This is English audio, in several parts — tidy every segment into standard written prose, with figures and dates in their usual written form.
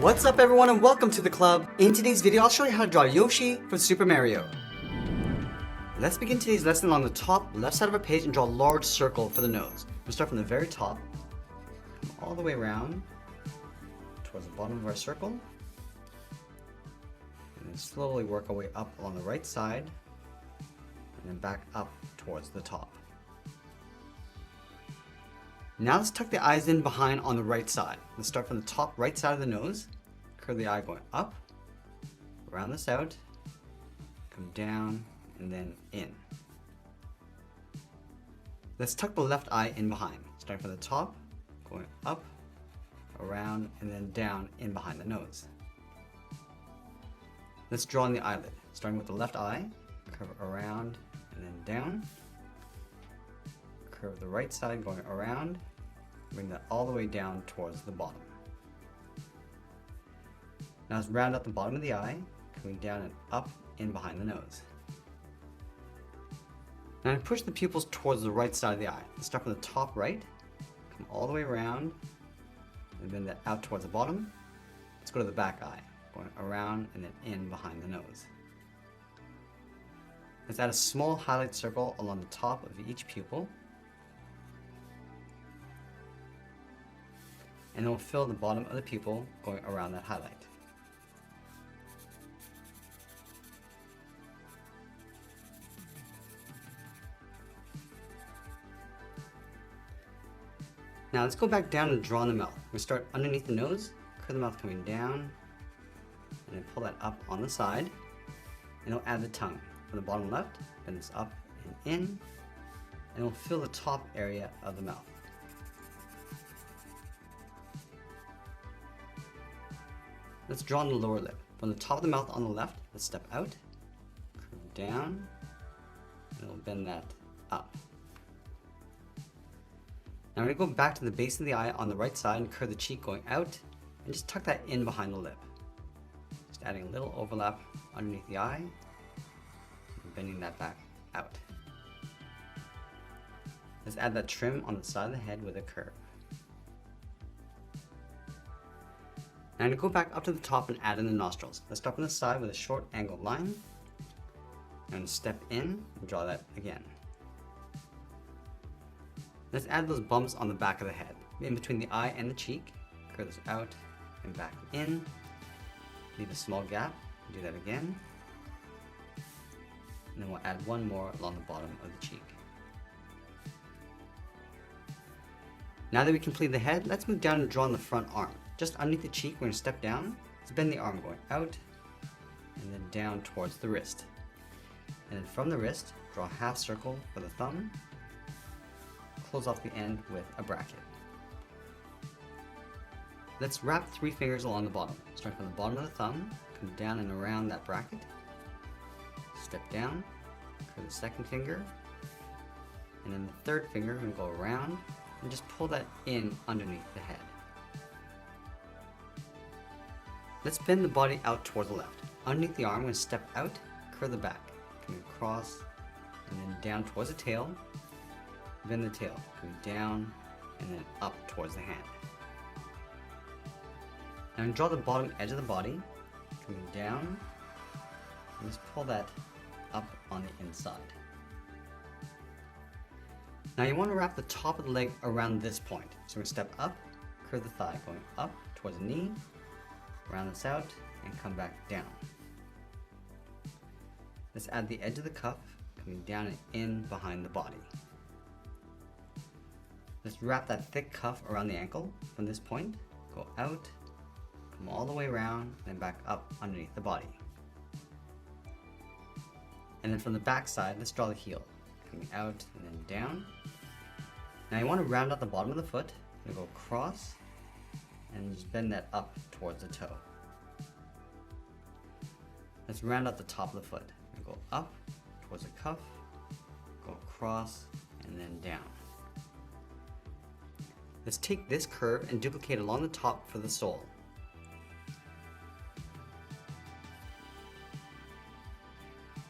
What's up everyone and welcome to the club. In today's video I'll show you how to draw Yoshi from Super Mario. Let's begin today's lesson along the top left side of our page and draw a large circle for the nose. We'll start from the very top, come all the way around towards the bottom of our circle, and then slowly work our way up along the right side and then back up towards the top. Now let's tuck the eyes in behind on the right side. Let's start from the top right side of the nose, curve the eye going up, round this out, come down, and then in. Let's tuck the left eye in behind, starting from the top, going up, around, and then down in behind the nose. Let's draw in the eyelid, starting with the left eye, curve around, and then down. Curve the right side going around, bring that all the way down towards the bottom. Now let's round out the bottom of the eye, coming down and up in behind the nose. Now push the pupils towards the right side of the eye. Let's start from the top right, come all the way around, and bend that out towards the bottom. Let's go to the back eye, going around and then in behind the nose. Let's add a small highlight circle along the top of each pupil. And then we'll fill the bottom of the pupil going around that highlight. Now let's go back down and draw in the mouth. We'll start underneath the nose, curve the mouth coming down, and then pull that up on the side, and we'll add the tongue. From the bottom left, bend this up and in, and we'll fill the top area of the mouth. Let's draw on the lower lip. From the top of the mouth on the left, let's step out, curve down, and we'll bend that up. Now we're going to go back to the base of the eye on the right side and curve the cheek going out, and just tuck that in behind the lip. Just adding a little overlap underneath the eye, and bending that back out. Let's add that trim on the side of the head with a curve. Now I'm going to go back up to the top and add in the nostrils. Let's start on the side with a short angled line. And step in and draw that again. Let's add those bumps on the back of the head, in between the eye and the cheek. Curve this out and back in. Leave a small gap. Do that again. And then we'll add one more along the bottom of the cheek. Now that we completed the head, let's move down and draw on the front arm. Just underneath the cheek, we're going to step down. Let's bend the arm going out and then down towards the wrist. And then from the wrist, draw a half circle for the thumb. Close off the end with a bracket. Let's wrap 3 fingers along the bottom. Starting from the bottom of the thumb, come down and around that bracket. Step down, curve the second finger, and then the third finger, we're going to go around and just pull that in underneath the head. Let's bend the body out towards the left. Underneath the arm, I'm going to step out, curve the back, coming across, and then down towards the tail. Bend the tail, coming down, and then up towards the hand. Now draw the bottom edge of the body, coming down, and just pull that up on the inside. Now you want to wrap the top of the leg around this point. So we're going to step up, curve the thigh, going up towards the knee, round this out, and come back down. Let's add the edge of the cuff, coming down and in behind the body. Let's wrap that thick cuff around the ankle from this point, go out, come all the way around, and back up underneath the body. And then from the back side, let's draw the heel, coming out and then down. Now you want to round out the bottom of the foot, and go across, and just bend that up towards the toe. Let's round out the top of the foot, and go up towards the cuff, go across, and then down. Let's take this curve and duplicate along the top for the sole.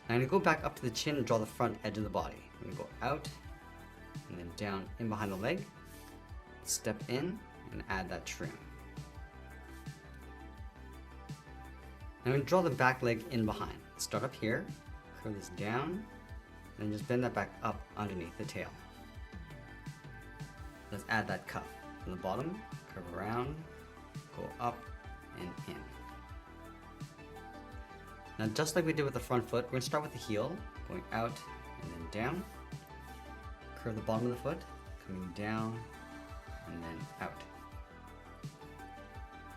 Now I'm going to go back up to the chin and draw the front edge of the body. I'm going to go out and then down in behind the leg, step in and add that trim. I'm going to draw the back leg in behind. Start up here, curve this down, and then just bend that back up underneath the tail. Let's add that cuff. From the bottom, curve around, go up and in. Now just like we did with the front foot, we're going to start with the heel, going out and then down. Curve the bottom of the foot, coming down and then out.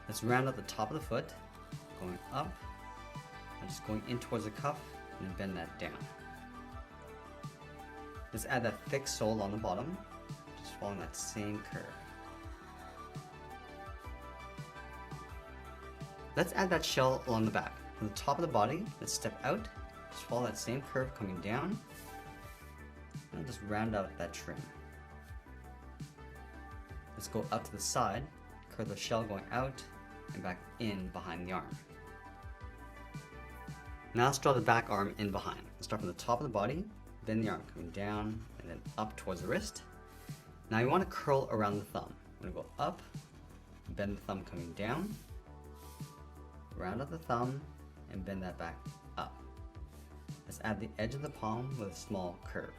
Let's round out the top of the foot, going up, and just going in towards the cuff, and then bend that down. Let's add that thick sole on the bottom, just following that same curve. Let's add that shell along the back. From the top of the body, let's step out, just follow that same curve coming down, and just round out that trim. Let's go up to the side, curve the shell going out and back in behind the arm. Now let's draw the back arm in behind. Let's start from the top of the body, bend the arm coming down and then up towards the wrist. Now you want to curl around the thumb. I'm going to go up, bend the thumb coming down, round out the thumb and bend that back up. Let's add the edge of the palm with a small curve.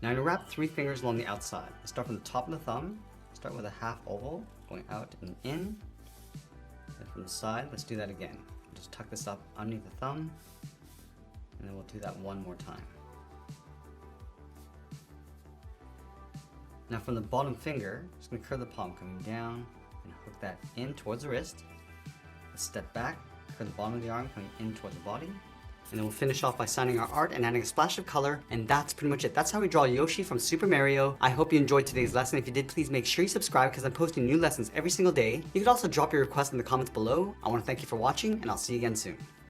Now I'm going to wrap 3 fingers along the outside. Let's start from the top of the thumb, start with a half oval, going out and in. And from the side, let's do that again. Just tuck this up underneath the thumb, and then we'll do that one more time. Now from the bottom finger, just going to curve the palm coming down and hook that in towards the wrist. Let's step back, curve the bottom of the arm coming in towards the body. And then we'll finish off by signing our art and adding a splash of color, and that's pretty much it. That's how we draw Yoshi from Super Mario. I hope you enjoyed today's lesson. If you did, please make sure you subscribe because I'm posting new lessons every single day. You could also drop your requests in the comments below. I want to thank you for watching, and I'll see you again soon.